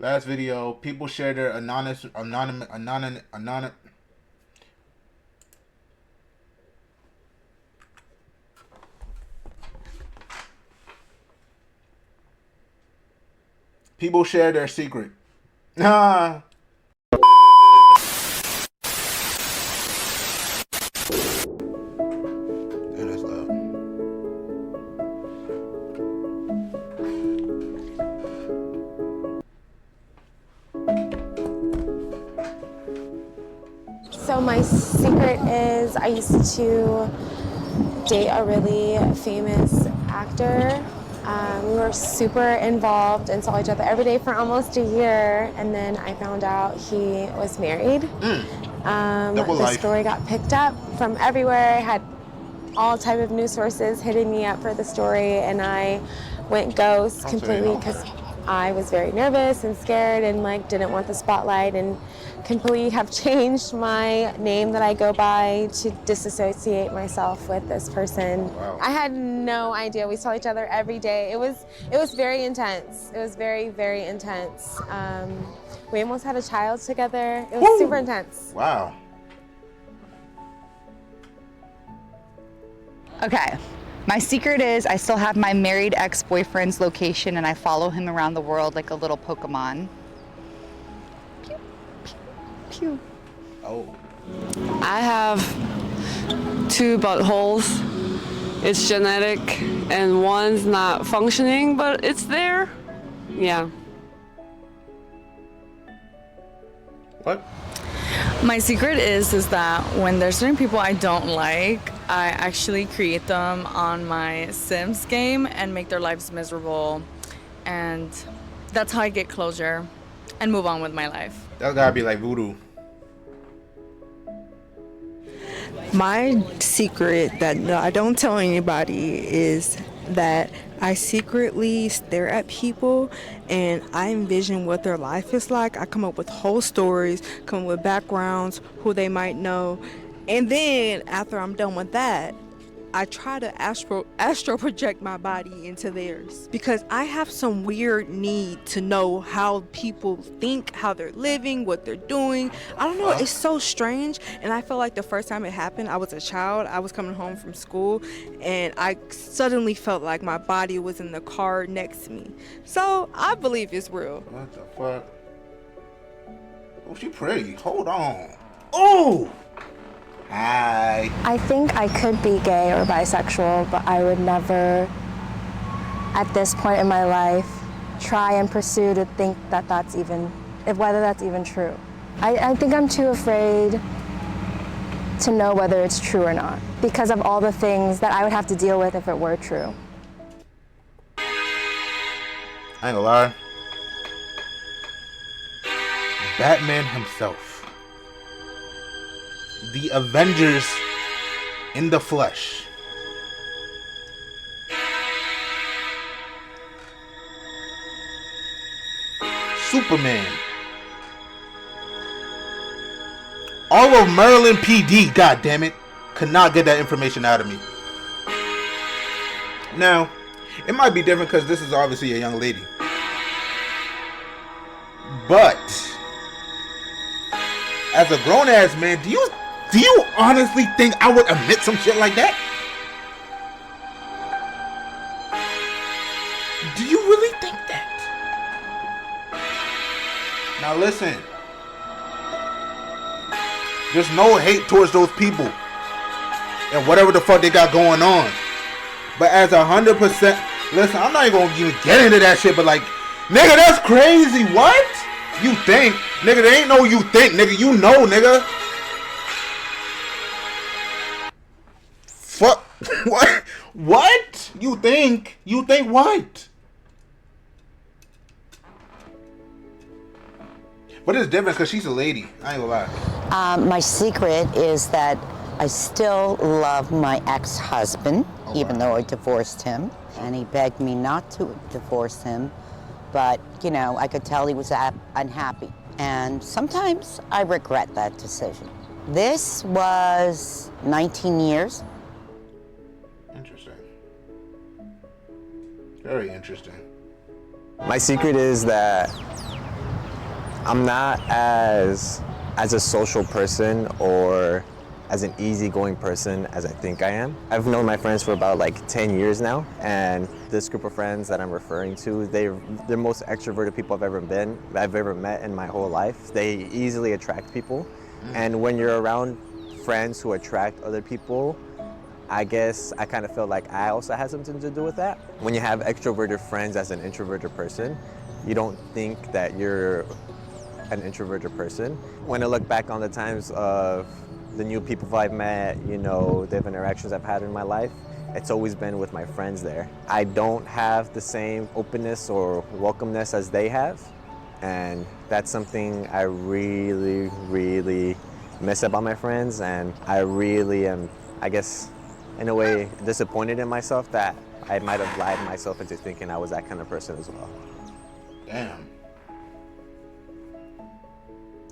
Last video, people share their people share their secret. Ah. That is loud. So my secret is I used to date a really famous actor. We were super involved and saw each other every day for almost a year, and then I found out he was married. The story got picked up from everywhere. I had all type of news sources hitting me up for the story, and I went ghost completely because I was very nervous and scared and like didn't want the spotlight, and completely have changed my name that I go by to disassociate myself with this person. Wow. I had no idea. We saw each other every day. It was very intense. It was very, very intense. We almost had a child together. It was super intense. Wow. Okay, my secret is I still have my married ex-boyfriend's location and I follow him around the world like a little Pokemon. Pew, pew, pew. Oh. I have 2 buttholes. It's genetic and one's not functioning, but it's there. Yeah. What? My secret is that when there's certain people I don't like, I actually create them on my Sims game and make their lives miserable. And that's how I get closure and move on with my life. That gotta be like voodoo. My secret that I don't tell anybody is that I secretly stare at people and I envision what their life is like. I come up with whole stories, come up with backgrounds, who they might know. And then after I'm done with that, I try to astro project my body into theirs because I have some weird need to know how people think, how they're living, what they're doing. I don't know, it's so strange. And I feel like the first time it happened, I was a child. I was coming home from school and I suddenly felt like my body was in the car next to me. So I believe it's real. What the fuck? Oh, she pretty. Hold on. Oh! Hi. I think I could be gay or bisexual, but I would never, at this point in my life, try and pursue to think that that's even, whether that's even true. I think I'm too afraid to know whether it's true or not because of all the things that I would have to deal with if it were true. I ain't gonna lie. Batman himself. The Avengers in the flesh. Superman. All of Maryland PD, god damn it, could not get that information out of me. Now, it might be different because this is obviously a young lady. But as a grown-ass man, do you honestly think I would admit some shit like that? Do you really think that? Now listen. There's no hate towards those people and whatever the fuck they got going on. But as 100%, listen, I'm not even gonna even get into that shit, but like, nigga, that's crazy. What? You think? Nigga, there ain't no you think, nigga. You know, nigga. Fuck. What? What? You think? You think what? But it's different because she's a lady. I ain't gonna lie. My secret is that I still love my ex-husband, even though I divorced him. And he begged me not to divorce him. But, you know, I could tell he was unhappy. And sometimes I regret that decision. This was 19 years. Interesting. Very interesting. My secret is that I'm not as a social person or as an easygoing person as I think I am. I've known my friends for about like 10 years now, and this group of friends that I'm referring to, they're the most extroverted people I've ever met in my whole life. They easily attract people, and when you're around friends who attract other people, I guess I kind of feel like I also had something to do with that. When you have extroverted friends as an introverted person, you don't think that you're an introverted person. When I look back on the times of the new people I've met, you know, the interactions I've had in my life, it's always been with my friends there. I don't have the same openness or welcomeness as they have, and that's something I really, really miss about my friends, and I really am, I guess, in a way, disappointed in myself that I might have lied myself into thinking I was that kind of person as well. Damn.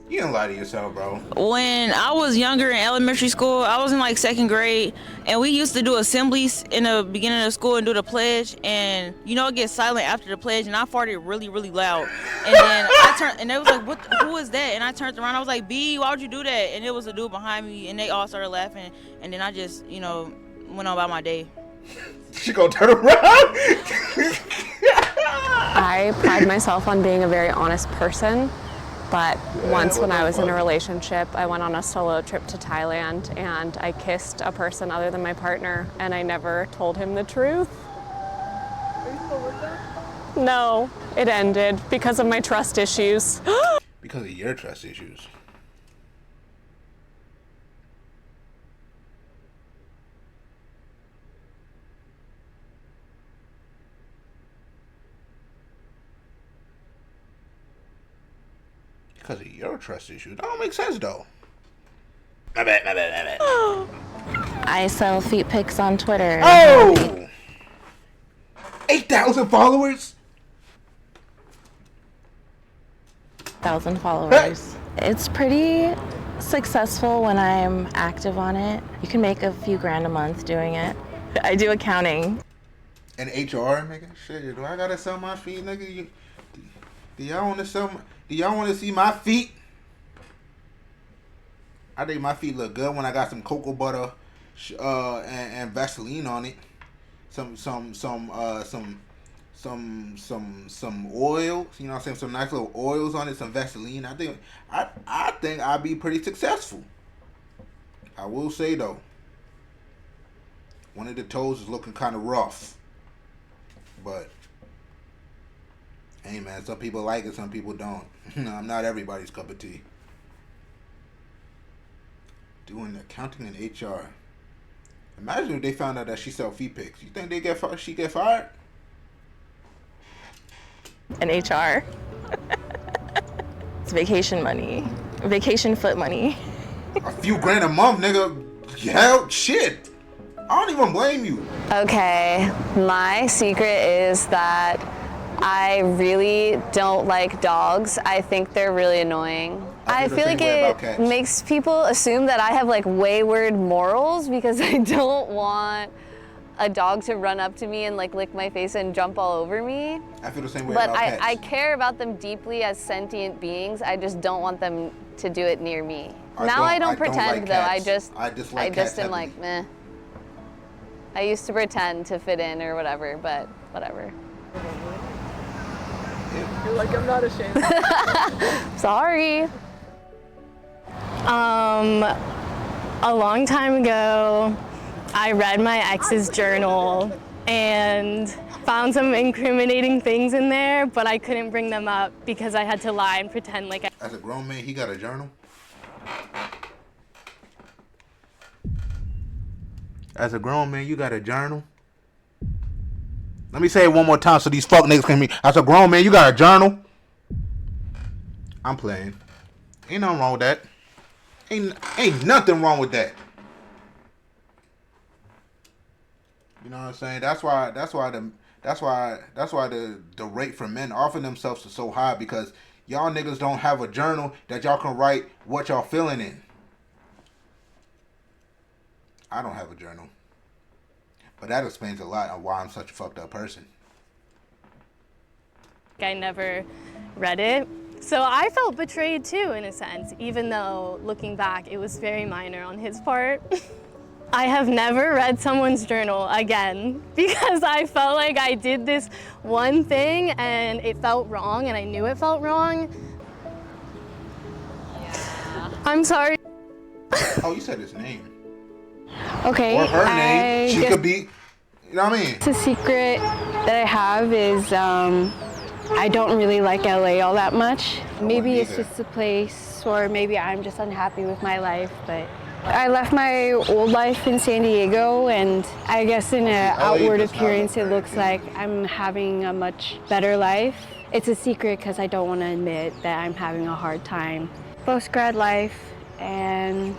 You didn't lie to yourself, bro. When I was younger in elementary school, I was in like 2nd grade, and we used to do assemblies in the beginning of school and do the pledge, and you know it gets silent after the pledge, and I farted really, really loud. And then I turned, and they was like, who is that? And I turned around, I was like, B, why would you do that? And it was a dude behind me, and they all started laughing, and then I just, you know, went on about my day. She gonna turn around. I pride myself on being a very honest person, but once when I was in a relationship, I went on a solo trip to Thailand and I kissed a person other than my partner, and I never told him the truth. Are you still with that? No, it ended because of my trust issues. Because of your trust issues. Because of your trust issues. That don't make sense, though. My bad. I sell feet pics on Twitter. Oh! 8,000 followers? 1,000 followers. It's pretty successful when I'm active on it. You can make a few grand a month doing it. I do accounting. And HR, nigga? Shit, do I gotta sell my feet, nigga? Do y'all want to do y'all want to see my feet? I think my feet look good when I got some cocoa butter and Vaseline on it. Some oils, you know what I'm saying? Some nice little oils on it, some Vaseline. I think I'd be pretty successful. I will say though, one of the toes is looking kind of rough, but hey man, some people like it, some people don't. I'm not everybody's cup of tea. Doing accounting and HR. Imagine if they found out that she sell feet pics. You think she get fired? And HR. It's vacation money. Vacation foot money. A few grand a month, nigga. Hell, shit. I don't even blame you. Okay, my secret is that I really don't like dogs. I think they're really annoying. I feel like it makes people assume that I have like wayward morals because I don't want a dog to run up to me and like lick my face and jump all over me. I feel the same way but about cats. I care about them deeply as sentient beings. I just don't want them to do it near me. I don't pretend like though. cats. I just am like meh. I used to pretend to fit in or whatever, but whatever. You're like, I'm not ashamed. Sorry. A long time ago, I read my ex's journal and found some incriminating things in there, but I couldn't bring them up because I had to lie and pretend like As a grown man, he got a journal? As a grown man, you got a journal? Let me say it one more time so these fuck niggas can hear me. As a grown man, you got a journal? I'm playing. Ain't nothing wrong with that. Ain't nothing wrong with that. You know what I'm saying? That's why the rate for men offering themselves is so high, because y'all niggas don't have a journal that y'all can write what y'all feeling in. I don't have a journal. But that explains a lot of why I'm such a fucked up person. I never read it. So I felt betrayed too, in a sense, even though looking back, it was very minor on his part. I have never read someone's journal again because I felt like I did this one thing and it felt wrong and I knew it felt wrong. Yeah. I'm sorry. Oh, you said his name. Okay. Or her name. She could be, you know what I mean? It's a secret that I have is I don't really like LA all that much. Maybe it's just a place, or maybe I'm just unhappy with my life, but I left my old life in San Diego, and I guess in an outward appearance it looks like I'm having a much better life. It's a secret because I don't want to admit that I'm having a hard time. Post-grad life and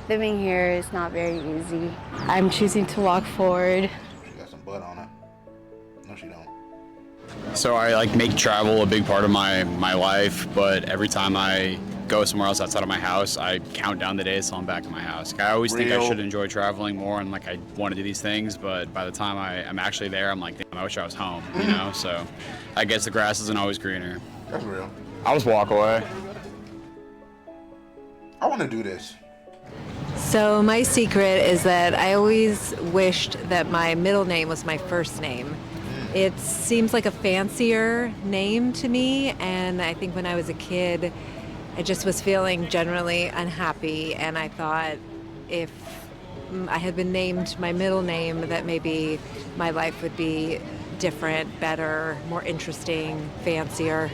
living here is not very easy. I'm choosing to walk forward. She got some butt on her. No, she don't. So I like make travel a big part of my life, but every time I go somewhere else outside of my house, I count down the days till I'm back in my house. I always think I should enjoy traveling more and like I want to do these things, but by the time I'm actually there, I'm like, damn, I wish I was home, you know? So I guess the grass isn't always greener. That's real. I'll just walk away. I want to do this. So my secret is that I always wished that my middle name was my first name. It seems like a fancier name to me, and I think when I was a kid, I just was feeling generally unhappy, and I thought if I had been named my middle name, that maybe my life would be different, better, more interesting, fancier.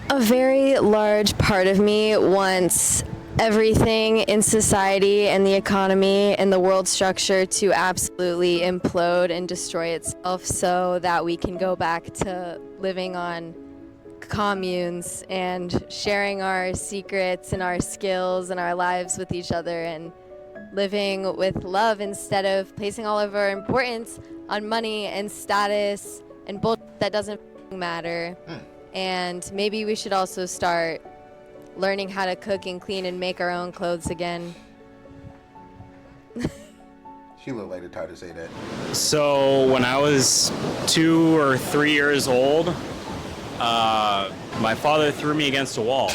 A very large part of me wants everything in society and the economy and the world structure to absolutely implode and destroy itself so that we can go back to living on communes and sharing our secrets and our skills and our lives with each other and living with love instead of placing all of our importance on money and status and bullshit that doesn't matter. And maybe we should also start learning how to cook and clean and make our own clothes again. She looked like the type to say that. So when I was 2 or 3 years old, my father threw me against a wall.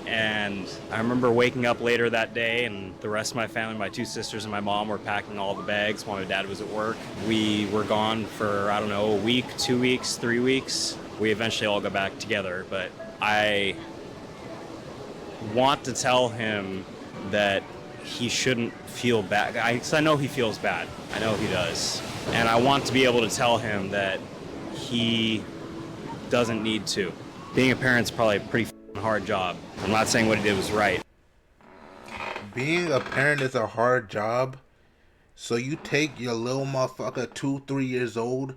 And I remember waking up later that day and the rest of my family, my 2 sisters and my mom, were packing all the bags while my dad was at work. We were gone for, I don't know, a week, 2 weeks, 3 weeks. We eventually all got back together, but I want to tell him that he shouldn't feel bad. I know he feels bad. I know he does. And I want to be able to tell him that he doesn't need to. Being a parent's probably a pretty hard job. I'm not saying what he did was right. Being a parent is a hard job. So you take your little motherfucker 2, 3 years old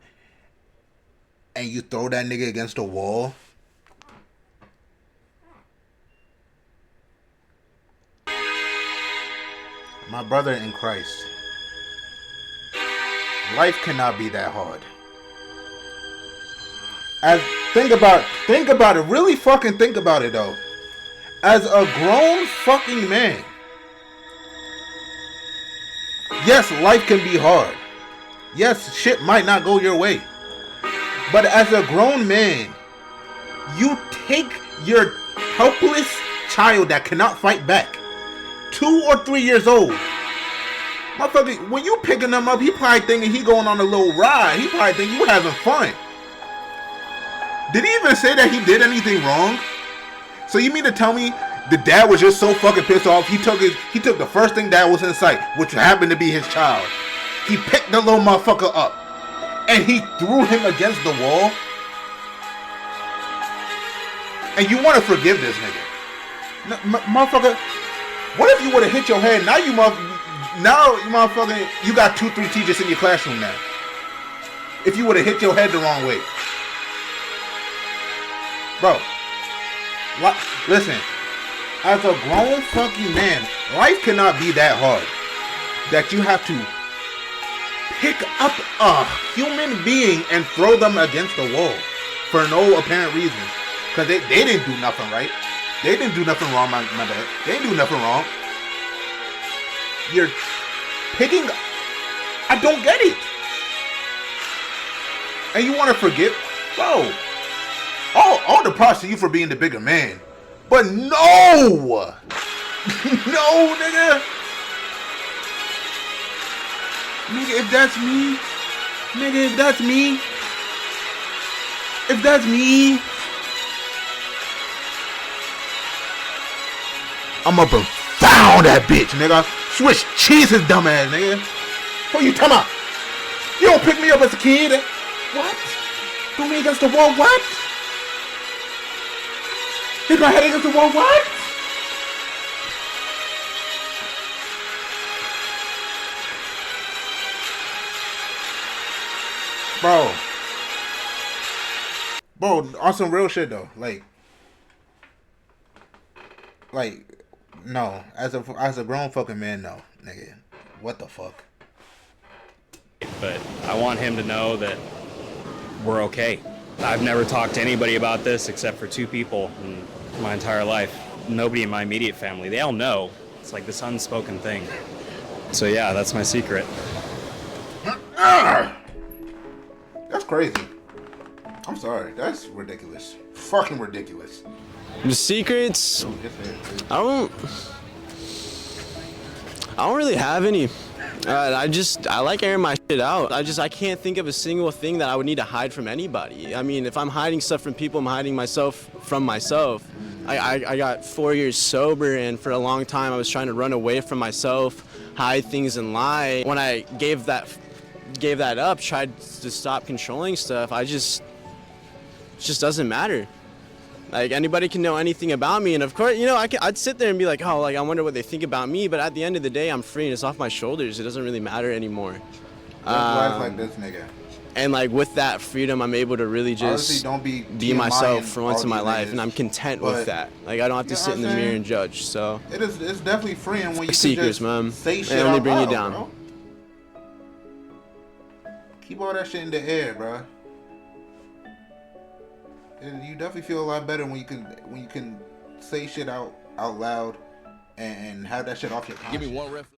and you throw that nigga against a wall. My brother in Christ, life cannot be that hard. Think about it. Really fucking think about it though. As a grown fucking man, yes, life can be hard. Yes, shit might not go your way. But as a grown man, you take your helpless child that cannot fight back, 2 or 3 years old. Motherfucker, when you picking them up, he probably thinking he going on a little ride. He probably think you having fun. Did he even say that he did anything wrong? So you mean to tell me the dad was just so fucking pissed off, he took the first thing that was in sight, which happened to be his child. He picked the little motherfucker up and he threw him against the wall? And you want to forgive this nigga? Motherfucker, what if you would have hit your head? Now you motherfucker, you got 2, 3 teachers in your classroom now. If you would have hit your head the wrong way. Bro, listen, as a grown fucking man, life cannot be that hard that you have to pick up a human being and throw them against the wall for no apparent reason. Because they didn't do nothing right. They didn't do nothing wrong, my bad. They didn't do nothing wrong. You're picking... I don't get it. And you want to forgive, bro. All the props to you for being the bigger man, but no, no, nigga. Nigga, if that's me, I'ma profound that bitch, nigga. Swiss cheese his dumb ass, nigga. What you talking about? You don't pick me up as a kid? What? Threw me against the wall, what? Hit my head against the wall, what? Bro, on some real shit though, like, no, as a grown fucking man, no, nigga, what the fuck? But I want him to know that we're okay. I've never talked to anybody about this except for 2 people in my entire life. Nobody in my immediate family. They all know. It's like this unspoken thing. So yeah, that's my secret. That's crazy. I'm sorry. That's ridiculous. Fucking ridiculous. The secrets, I don't really have any. I like airing my shit out. I can't think of a single thing that I would need to hide from anybody. I mean, if I'm hiding stuff from people, I'm hiding myself from myself. I got 4 years sober, and for a long time I was trying to run away from myself, hide things and lie. When I gave that up, tried to stop controlling stuff, it just doesn't matter. Like, anybody can know anything about me, and of course, you know, I'd sit there and be like, oh, like, I wonder what they think about me, but at the end of the day, I'm free and it's off my shoulders. It doesn't really matter anymore. Life like this, nigga. And like, with that freedom, I'm able to really just don't be myself for once in my life, and I'm content with that. Like, I don't have to sit in the mirror and judge. So it's definitely freeing when you secrets, can just say shit they only out bring loud, you down. Bro. Keep all that shit in the air, bro. You definitely feel a lot better when you can say shit out loud and have that shit off your conscience. Give me one ref.